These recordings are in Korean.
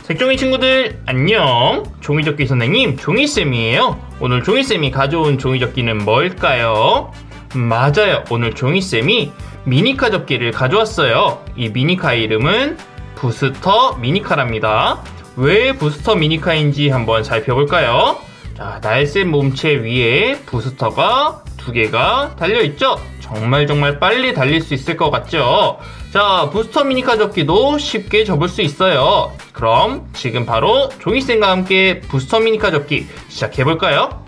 색종이 친구들 안녕. 종이접기 선생님 종이쌤이에요. 오늘 종이쌤이 가져온 종이접기는 뭘까요? 맞아요, 오늘 종이쌤이 미니카 접기를 가져왔어요. 이 미니카 이름은 부스터 미니카랍니다. 왜 부스터 미니카인지 한번 살펴볼까요? 자, 날쌘 몸체 위에 부스터가 2개가 달려있죠? 정말 빨리 달릴 수 있을 것 같죠? 자, 부스터 미니카 접기도 쉽게 접을 수 있어요. 그럼 지금 바로 종이쌤과 함께 부스터 미니카 접기 시작해볼까요?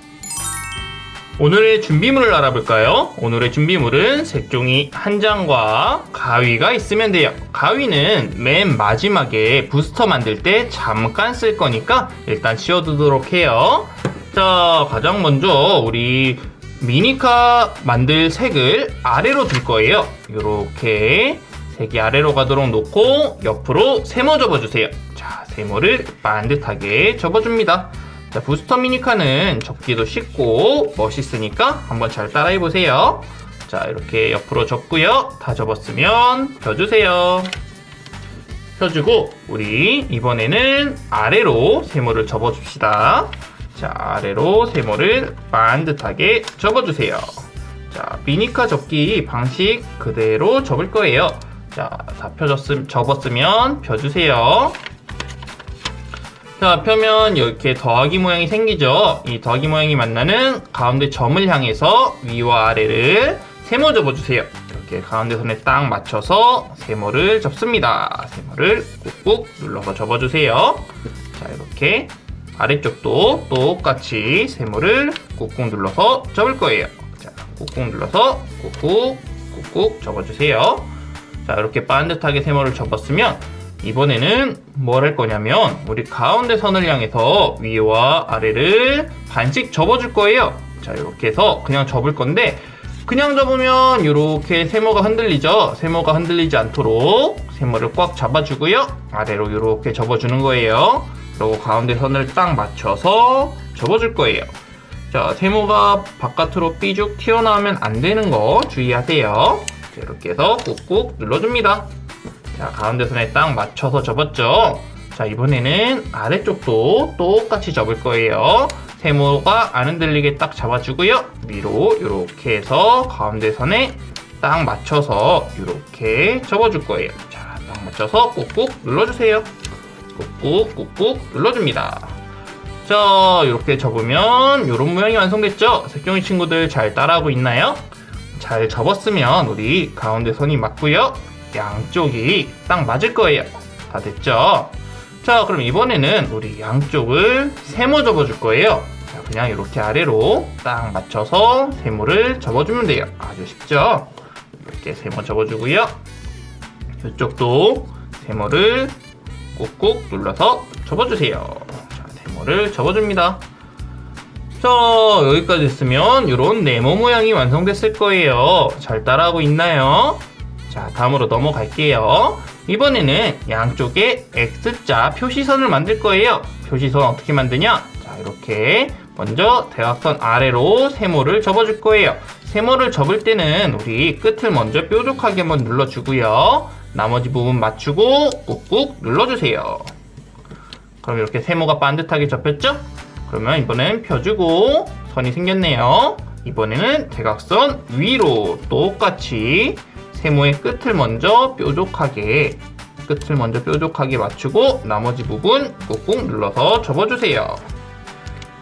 오늘의 준비물을 알아볼까요? 오늘의 준비물은 색종이 1장과 가위가 있으면 돼요. 가위는 맨 마지막에 부스터 만들 때 잠깐 쓸 거니까 일단 치워두도록 해요. 자, 가장 먼저 우리 미니카 만들 색을 아래로 둘 거예요. 이렇게 색이 아래로 가도록 놓고 옆으로 세모 접어주세요. 자, 세모를 반듯하게 접어줍니다. 자, 부스터 미니카는 접기도 쉽고 멋있으니까 한번 잘 따라해보세요. 자, 이렇게 옆으로 접고요. 다 접었으면 펴주세요. 펴주고 우리 이번에는 아래로 세모를 접어줍시다. 자, 아래로 세모를 반듯하게 접어주세요. 자, 미니카 접기 방식 그대로 접을 거예요. 자, 다 접었으면 펴주세요. 자, 펴면 이렇게 더하기 모양이 생기죠? 이 더하기 모양이 만나는 가운데 점을 향해서 위와 아래를 세모 접어주세요. 이렇게 가운데 선에 딱 맞춰서 세모를 접습니다. 세모를 꾹꾹 눌러서 접어주세요. 자, 이렇게 아래쪽도 똑같이 세모를 꾹꾹 눌러서 접을 거예요. 자, 꾹꾹 눌러서 꾹꾹 접어주세요. 자, 이렇게 반듯하게 세모를 접었으면 이번에는 뭘 할 거냐면 우리 가운데 선을 향해서 위와 아래를 반씩 접어줄 거예요. 자, 이렇게 해서 그냥 접을 건데 그냥 접으면 이렇게 세모가 흔들리죠. 세모가 흔들리지 않도록 세모를 꽉 잡아주고요. 아래로 이렇게 접어주는 거예요. 그리고 가운데 선을 딱 맞춰서 접어줄 거예요. 자, 세모가 바깥으로 삐죽 튀어나오면 안 되는 거 주의하세요. 자, 이렇게 해서 꾹꾹 눌러줍니다. 자, 가운데 선에 딱 맞춰서 접었죠? 자, 이번에는 아래쪽도 똑같이 접을 거예요. 세모가 안 흔들리게 딱 잡아주고요. 위로 이렇게 해서 가운데 선에 딱 맞춰서 이렇게 접어줄 거예요. 자, 딱 맞춰서 꾹꾹 눌러주세요. 꾹꾹 눌러줍니다. 자, 이렇게 접으면 이런 모양이 완성됐죠? 색종이 친구들 잘 따라하고 있나요? 잘 접었으면 우리 가운데 선이 맞고요. 양쪽이 딱 맞을 거예요. 다 됐죠? 자, 그럼 이번에는 우리 양쪽을 세모 접어줄 거예요. 자, 그냥 이렇게 아래로 딱 맞춰서 세모를 접어주면 돼요. 아주 쉽죠? 이렇게 세모 접어주고요. 이쪽도 세모를 꾹꾹 눌러서 접어주세요. 자, 세모를 접어줍니다. 자, 여기까지 됐으면 이런 네모 모양이 완성됐을 거예요. 잘 따라하고 있나요? 자, 다음으로 넘어갈게요. 이번에는 양쪽에 X자 표시선을 만들 거예요. 표시선 어떻게 만드냐? 자, 이렇게 먼저 대각선 아래로 세모를 접어줄 거예요. 세모를 접을 때는 우리 끝을 먼저 뾰족하게 한번 눌러주고요. 나머지 부분 맞추고 꾹꾹 눌러주세요. 그럼 이렇게 세모가 반듯하게 접혔죠? 그러면 이번엔 펴주고 선이 생겼네요. 이번에는 대각선 위로 똑같이 세모의 끝을 먼저 뾰족하게 맞추고 나머지 부분 꾹꾹 눌러서 접어주세요.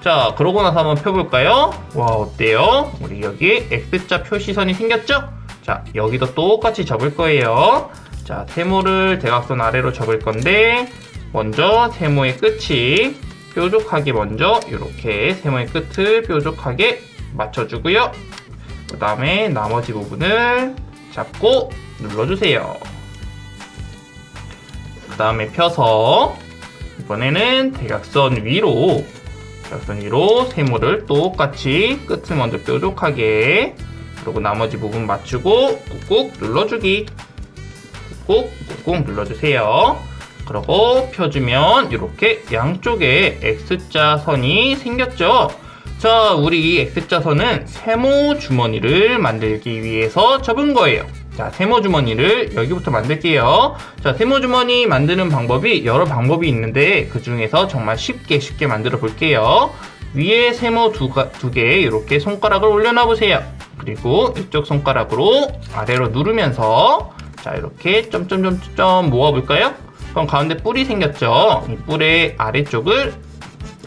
자, 그러고 나서 한번 펴볼까요? 와, 어때요? 우리 여기에 X자 표시선이 생겼죠? 자, 여기도 똑같이 접을 거예요. 자, 세모를 대각선 아래로 접을 건데 먼저 세모의 끝이 뾰족하게 먼저 이렇게 세모의 끝을 뾰족하게 맞춰주고요. 그 다음에 나머지 부분을 잡고 눌러주세요. 그 다음에 펴서 이번에는 대각선 위로 세모를 똑같이 끝을 먼저 뾰족하게 그리고 나머지 부분 맞추고 꾹꾹 눌러주기. 꾹꾹 눌러주세요. 그리고 펴주면 이렇게 양쪽에 X자 선이 생겼죠? 자, 우리 X자 선은 세모 주머니를 만들기 위해서 접은 거예요. 자, 세모주머니를 여기부터 만들게요. 자, 세모주머니 만드는 방법이 여러 방법이 있는데 그 중에서 정말 쉽게 만들어 볼게요. 위에 세모 두 개 이렇게 손가락을 올려놔 보세요. 그리고 이쪽 손가락으로 아래로 누르면서 자, 이렇게 점점점점 모아볼까요? 그럼 가운데 뿔이 생겼죠? 이 뿔의 아래쪽을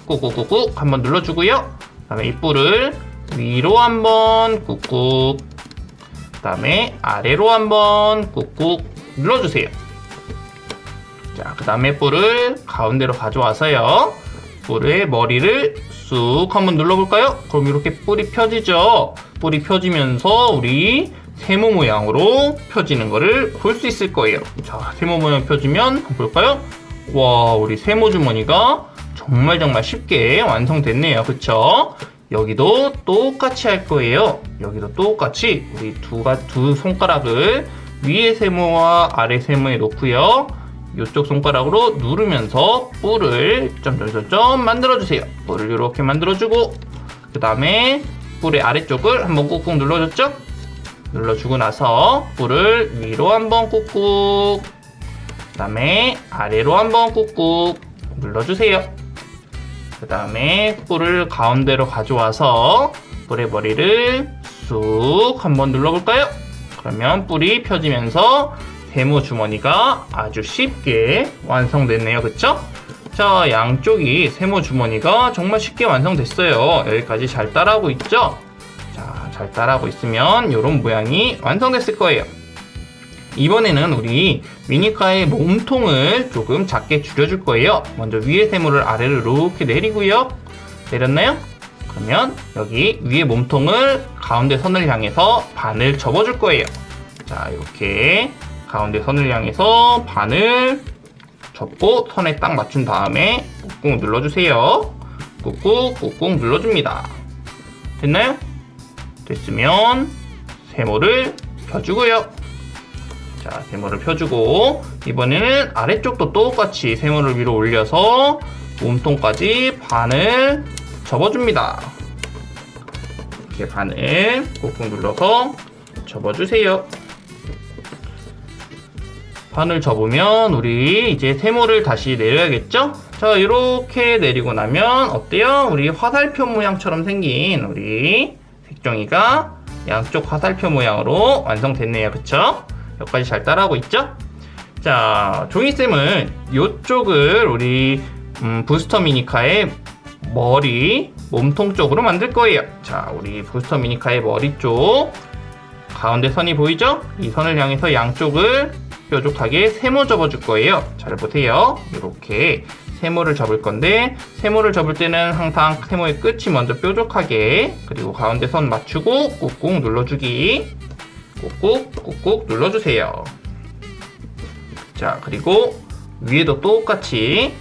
꾹꾹꾹꾹 한번 눌러주고요. 그 다음에 이 뿔을 위로 한번 꾹꾹, 그 다음에 아래로 한번 꾹꾹 눌러주세요. 자, 그 다음에 뿔을 가운데로 가져와서요. 뿔의 머리를 쑥 한번 눌러볼까요? 그럼 이렇게 뿔이 펴지죠? 뿔이 펴지면서 우리 세모 모양으로 펴지는 거를 볼 수 있을 거예요. 자, 세모 모양 펴지면 한번 볼까요? 와, 우리 세모 주머니가 정말 쉽게 완성됐네요. 그쵸? 여기도 똑같이 할 거예요. 여기도 똑같이 우리 두 손가락을 위에 세모와 아래 세모에 놓고요. 이쪽 손가락으로 누르면서 뿔을 점점점점 만들어주세요. 뿔을 이렇게 만들어주고 그 다음에 뿔의 아래쪽을 한번 꾹꾹 눌러줬죠? 눌러주고 나서 뿔을 위로 한번 꾹꾹, 그 다음에 아래로 한번 꾹꾹 눌러주세요. 그 다음에 뿔을 가운데로 가져와서 뿔의 머리를 쑥 한번 눌러볼까요? 그러면 뿔이 펴지면서 세모 주머니가 아주 쉽게 완성됐네요. 그쵸? 자, 양쪽이 세모 주머니가 정말 쉽게 완성됐어요. 여기까지 잘 따라하고 있죠? 자, 잘 따라하고 있으면 이런 모양이 완성됐을 거예요. 이번에는 우리 미니카의 몸통을 조금 작게 줄여줄 거예요. 먼저 위에 세모를 아래로 이렇게 내리고요. 내렸나요? 그러면 여기 위에 몸통을 가운데 선을 향해서 반을 접어줄 거예요. 자, 이렇게 가운데 선을 향해서 반을 접고 선에 딱 맞춘 다음에 꾹꾹 눌러주세요. 꾹꾹 눌러줍니다. 됐나요? 됐으면 세모를 펴주고요. 자, 세모를 펴주고 이번에는 아래쪽도 똑같이 세모를 위로 올려서 몸통까지 반을 접어줍니다. 이렇게 반을 꾹꾹 눌러서 접어주세요. 반을 접으면 우리 이제 세모를 다시 내려야겠죠? 자, 이렇게 내리고 나면 어때요? 우리 화살표 모양처럼 생긴 우리 색종이가 양쪽 화살표 모양으로 완성됐네요. 그쵸? 여기까지 잘 따라하고 있죠? 자, 종이쌤은 이쪽을 우리 부스터 미니카의 머리, 몸통 쪽으로 만들 거예요. 자, 우리 부스터 미니카의 머리 쪽 가운데 선이 보이죠? 이 선을 향해서 양쪽을 뾰족하게 세모 접어줄 거예요. 잘 보세요. 이렇게 세모를 접을 건데 세모를 접을 때는 항상 세모의 끝이 먼저 뾰족하게, 그리고 가운데 선 맞추고 꾹꾹 눌러주기, 꾹꾹 눌러주세요. 자, 그리고 위에도 똑같이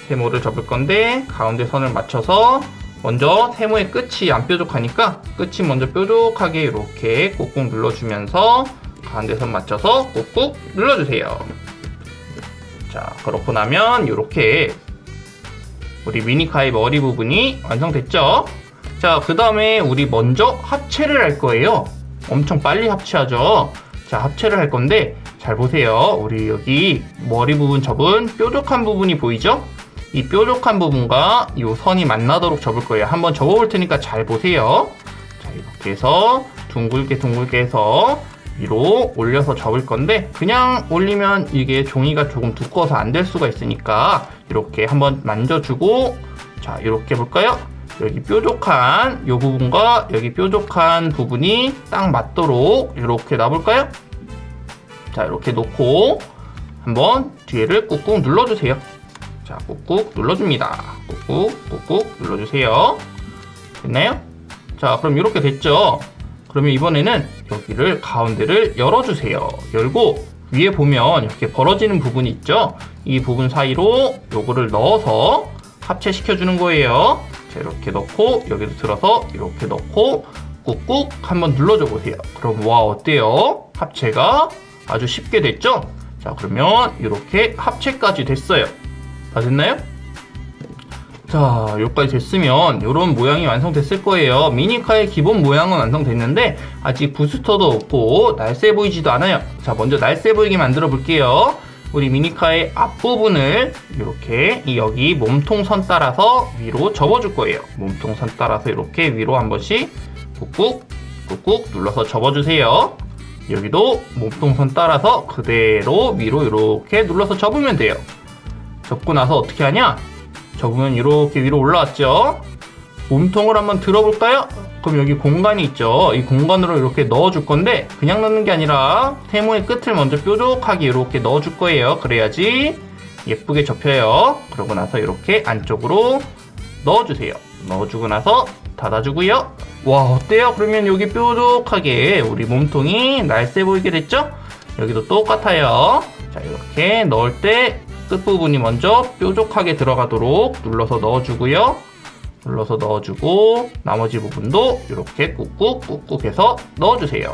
세모를 접을 건데 가운데 선을 맞춰서 먼저 세모의 끝이 안 뾰족하니까 끝이 먼저 뾰족하게 이렇게 꾹꾹 눌러주면서 가운데 선 맞춰서 꾹꾹 눌러주세요. 자, 그렇고 나면 이렇게 우리 미니카의 머리 부분이 완성됐죠? 자, 그 다음에 우리 먼저 합체를 할 거예요. 엄청 빨리 합체하죠? 자, 합체를 할 건데 잘 보세요. 우리 여기 머리 부분 접은 뾰족한 부분이 보이죠? 이 뾰족한 부분과 이 선이 만나도록 접을 거예요. 한번 접어볼 테니까 잘 보세요. 자, 이렇게 해서 둥글게 해서 위로 올려서 접을 건데 그냥 올리면 이게 종이가 조금 두꺼워서 안 될 수가 있으니까 이렇게 한번 만져주고, 자, 이렇게 볼까요? 여기 뾰족한 이 부분과 여기 뾰족한 부분이 딱 맞도록 이렇게 놔볼까요? 자, 이렇게 놓고 한번 뒤에를 꾹꾹 눌러주세요. 자, 꾹꾹 눌러줍니다. 꾹꾹 눌러주세요. 됐나요? 자, 그럼 이렇게 됐죠? 그러면 이번에는 여기를 가운데를 열어주세요. 열고 위에 보면 이렇게 벌어지는 부분이 있죠? 이 부분 사이로 요거를 넣어서 합체시켜주는 거예요. 자, 이렇게 넣고 여기도 들어서 이렇게 넣고 꾹꾹 한번 눌러줘 보세요. 그럼 와, 어때요? 합체가 아주 쉽게 됐죠? 자, 그러면 이렇게 합체까지 됐어요. 다 됐나요? 자, 여기까지 됐으면 이런 모양이 완성됐을 거예요. 미니카의 기본 모양은 완성됐는데 아직 부스터도 없고 날쌔 보이지도 않아요. 자, 먼저 날쌔 보이게 만들어 볼게요. 우리 미니카의 앞부분을 이렇게 여기 몸통선 따라서 위로 접어줄 거예요. 몸통선 따라서 이렇게 위로 한 번씩 꾹꾹 꾹꾹 눌러서 접어주세요. 여기도 몸통선 따라서 그대로 위로 이렇게 눌러서 접으면 돼요. 접고 나서 어떻게 하냐? 접으면 이렇게 위로 올라왔죠? 몸통을 한번 들어볼까요? 그럼 여기 공간이 있죠? 이 공간으로 이렇게 넣어줄 건데 그냥 넣는 게 아니라 세모의 끝을 먼저 뾰족하게 이렇게 넣어줄 거예요. 그래야지 예쁘게 접혀요. 그러고 나서 이렇게 안쪽으로 넣어주세요. 넣어주고 나서 닫아주고요. 와, 어때요? 그러면 여기 뾰족하게 우리 몸통이 날쌔 보이게 됐죠? 여기도 똑같아요. 자, 이렇게 넣을 때 끝부분이 먼저 뾰족하게 들어가도록 눌러서 넣어주고요. 눌러서 넣어주고 나머지 부분도 이렇게 꾹꾹 해서 넣어주세요.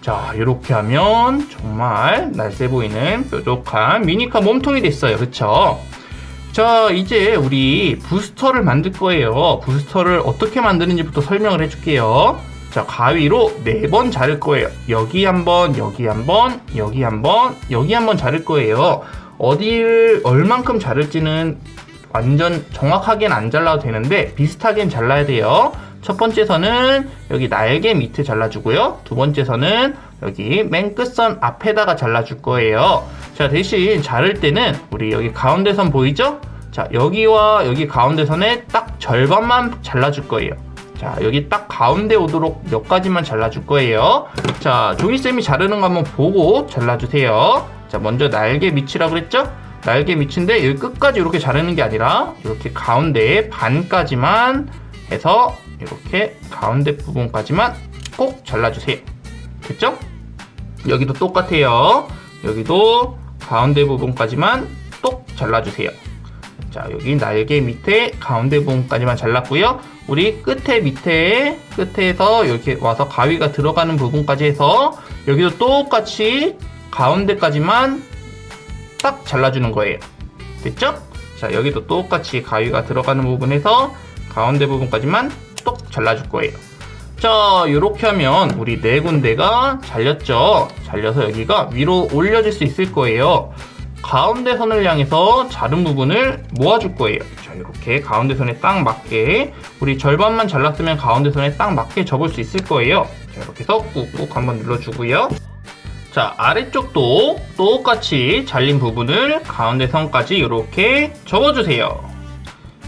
자, 이렇게 하면 정말 날쌔 보이는 뾰족한 미니카 몸통이 됐어요. 그쵸? 자, 이제 우리 부스터를 만들 거예요. 부스터를 어떻게 만드는지부터 설명을 해줄게요. 자, 가위로 4번 자를 거예요. 여기 한번, 여기 한번, 여기 한번, 여기 한번 자를 거예요. 어디를 얼만큼 자를지는 완전 정확하게는 안 잘라도 되는데 비슷하게 잘라야 돼요. 첫 번째 선은 여기 날개 밑에 잘라주고요. 두 번째 선은 여기 맨 끝선 앞에다가 잘라줄 거예요. 자, 대신 자를 때는 우리 여기 가운데 선 보이죠? 자, 여기와 여기 가운데 선에 딱 절반만 잘라줄 거예요. 자, 여기 딱 가운데 오도록 몇 가지만 잘라줄 거예요. 자, 종이쌤이 자르는 거 한번 보고 잘라주세요. 자, 먼저 날개 밑이라고 그랬죠? 날개 밑인데 여기 끝까지 이렇게 자르는 게 아니라 이렇게 가운데 반까지만 해서 이렇게 가운데 부분까지만 꼭 잘라주세요. 됐죠? 여기도 똑같아요. 여기도 가운데 부분까지만 똑 잘라주세요. 자, 여기 날개 밑에 가운데 부분까지만 잘랐고요. 우리 끝에서 이렇게 와서 가위가 들어가는 부분까지 해서 여기도 똑같이 가운데까지만 딱 잘라주는 거예요. 됐죠? 자, 여기도 똑같이 가위가 들어가는 부분에서 가운데 부분까지만 똑 잘라줄 거예요. 자, 이렇게 하면 우리 4군데가 잘렸죠? 잘려서 여기가 위로 올려질 수 있을 거예요. 가운데 선을 향해서 자른 부분을 모아줄 거예요. 자, 이렇게 가운데 선에 딱 맞게 우리 절반만 잘랐으면 가운데 선에 딱 맞게 접을 수 있을 거예요. 자, 이렇게 해서 꾹꾹 한번 눌러주고요. 자, 아래쪽도 똑같이 잘린 부분을 가운데 선까지 이렇게 접어주세요.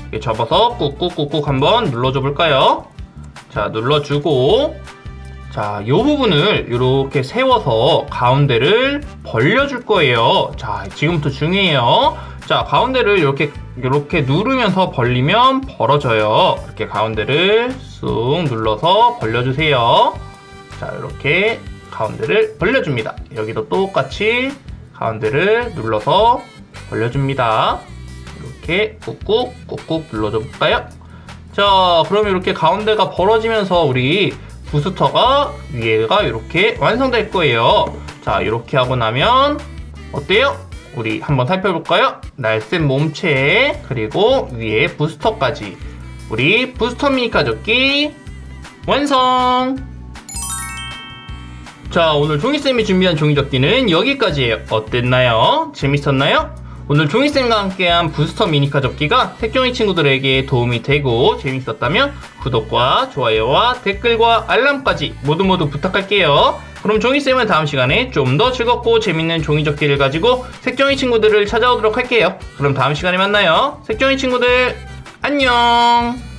이렇게 접어서 꾹꾹 한번 눌러줘 볼까요? 자, 눌러주고 자, 이 부분을 이렇게 세워서 가운데를 벌려줄 거예요. 자, 지금부터 중요해요. 자, 가운데를 이렇게 누르면서 벌리면 벌어져요. 이렇게 가운데를 쑥 눌러서 벌려주세요. 자, 이렇게 가운데를 벌려줍니다. 여기도 똑같이 가운데를 눌러서 벌려줍니다. 이렇게 꾹꾹 눌러줘 볼까요? 자, 그러면 이렇게 가운데가 벌어지면서 우리 부스터가 위에가 이렇게 완성될 거예요. 자, 이렇게 하고 나면 어때요? 우리 한번 살펴볼까요? 날쌘 몸체 그리고 위에 부스터까지 우리 부스터 미니 가족기 완성! 자, 오늘 종이쌤이 준비한 종이접기는 여기까지예요. 어땠나요? 재밌었나요? 오늘 종이쌤과 함께한 부스터 미니카 접기가 색종이 친구들에게 도움이 되고 재밌었다면 구독과 좋아요와 댓글과 알람까지 모두 부탁할게요. 그럼 종이쌤은 다음 시간에 좀 더 즐겁고 재밌는 종이접기를 가지고 색종이 친구들을 찾아오도록 할게요. 그럼 다음 시간에 만나요. 색종이 친구들 안녕!